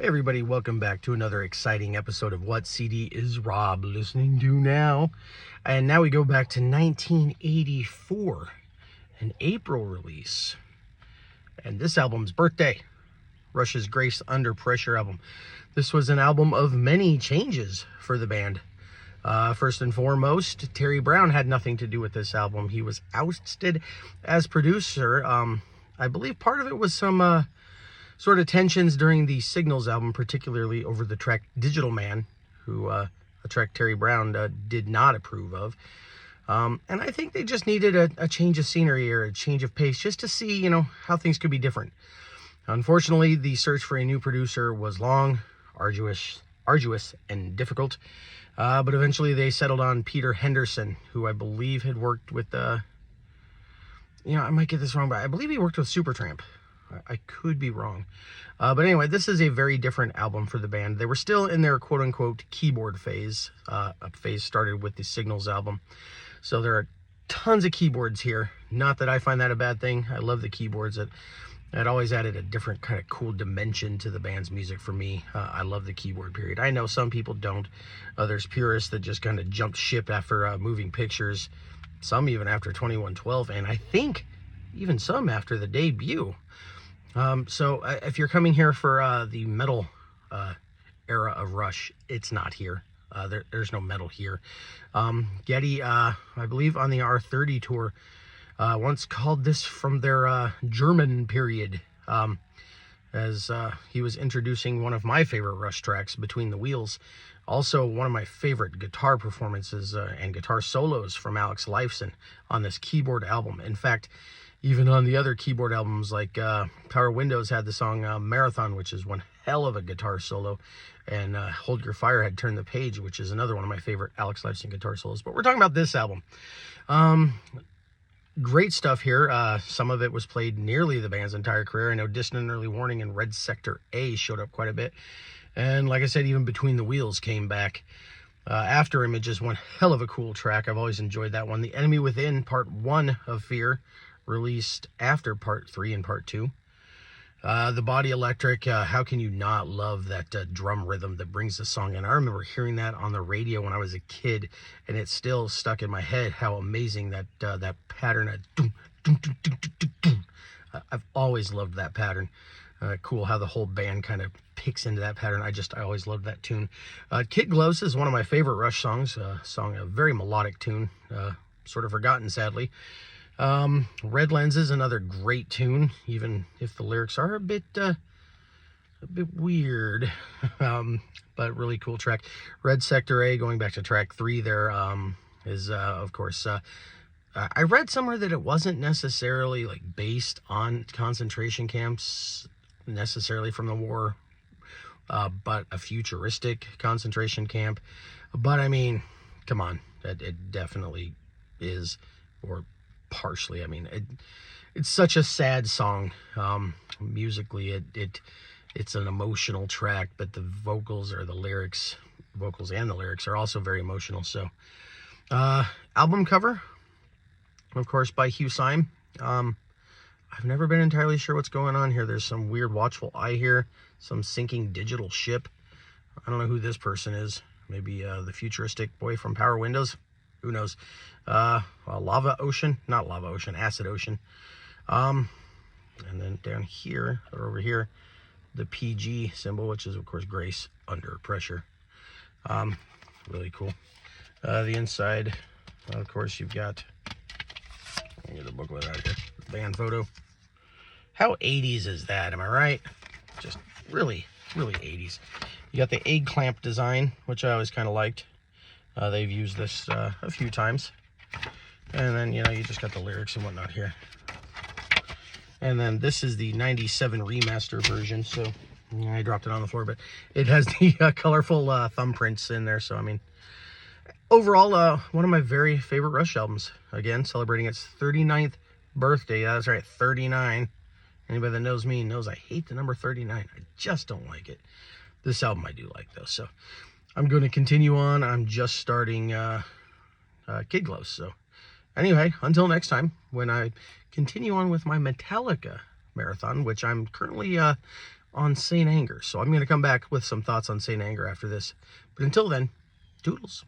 Hey everybody, welcome back to another exciting episode of What CD is Rob listening to now? And now we go back to 1984, an April release. And this album's Birthday, Rush's Grace Under Pressure album. This was an album of many changes for the band. First and foremost, Terry Brown had nothing to do with this album. He was ousted as producer. I believe part of it was some sort of tensions during the Signals album, particularly over the track Digital Man, who a track Terry Brown did not approve of. And I think they just needed a change of scenery or a change of pace just to see, how things could be different. Unfortunately, the search for a new producer was long, arduous, and difficult. But eventually they settled on Peter Henderson, who I believe had worked with, I might get this wrong, but I believe he worked with Supertramp. I could be wrong. But anyway, this is a very different album for the band. They were still in their quote-unquote keyboard phase. A phase started with the Signals album. So there are tons of keyboards here. Not that I find that a bad thing. I love the keyboards. It always added a different kind of cool dimension to the band's music for me. I love the keyboard period. I know some people don't. There's purists that just kind of jumped ship after Moving Pictures. Some even after 2112. And I think even some after the debut. So if you're coming here for the metal era of Rush, it's not here. There's no metal here. Geddy, I believe on the R30 tour, once called this from their German period, as he was introducing one of my favorite Rush tracks, Between the Wheels. Also, one of my favorite guitar performances and guitar solos from Alex Lifeson on this keyboard album. In fact, even on the other keyboard albums, like Power Windows had the song Marathon, which is one hell of a guitar solo, and Hold Your Fire had Turn the Page, which is another one of my favorite Alex Lifeson guitar solos. But we're talking about this album. Great stuff here. Some of it was played nearly the band's entire career. I know Distant and Early Warning and Red Sector A showed up quite a bit. And like I said, even Between the Wheels came back. After Images, one hell of a cool track. I've always enjoyed that one. The Enemy Within, Part 1 of Fear, released after Part 3 and Part 2. The Body Electric, how can you not love that drum rhythm that brings the song in? I remember hearing that on the radio when I was a kid, and it's still stuck in my head how amazing that pattern of doom, doom, doom, doom, doom, doom. I've always loved that pattern. Cool how the whole band kind of picks into that pattern. I always loved that tune. Kid Gloves is one of my favorite Rush songs. A very melodic tune, sort of forgotten sadly. Red Lenses, another great tune, even if the lyrics are a bit weird, but really cool track. Red Sector A, going back to track 3 there, is of course, I read somewhere that it wasn't necessarily like based on concentration camps necessarily from the war, but a futuristic concentration camp. But I mean, come on, it definitely is, or partially. I mean, it's such a sad song. Musically, it's an emotional track, but the vocals and the lyrics are also very emotional. So, album cover, of course, by Hugh Syme. I've never been entirely sure what's going on here. There's some weird watchful eye here, some sinking digital ship. I don't know who this person is. Maybe the futuristic boy from Power Windows. Who knows? Lava Ocean, not Lava Ocean, Acid Ocean. And then down here, or over here, the PG symbol, which is, of course, Grace Under Pressure. Really cool. The inside, of course, you've got, let me get the booklet out here, band photo. How 80s is that? Am I right? Just really, really 80s. You got the egg clamp design, which I always kind of liked. They've used this a few times. And then, you just got the lyrics and whatnot here. And then this is the 97 remaster version. So I dropped it on the floor, but it has the colorful thumbprints in there. So, I mean, overall, one of my very favorite Rush albums. Again, celebrating its 39th birthday. That's right, 39. Anybody that knows me knows I hate the number 39. I just don't like it. This album I do like, though. So I'm going to continue on. I'm just starting Kid Gloves. So anyway, until next time, when I continue on with my Metallica marathon, which I'm currently on St. Anger. So I'm going to come back with some thoughts on St. Anger after this. But until then, toodles.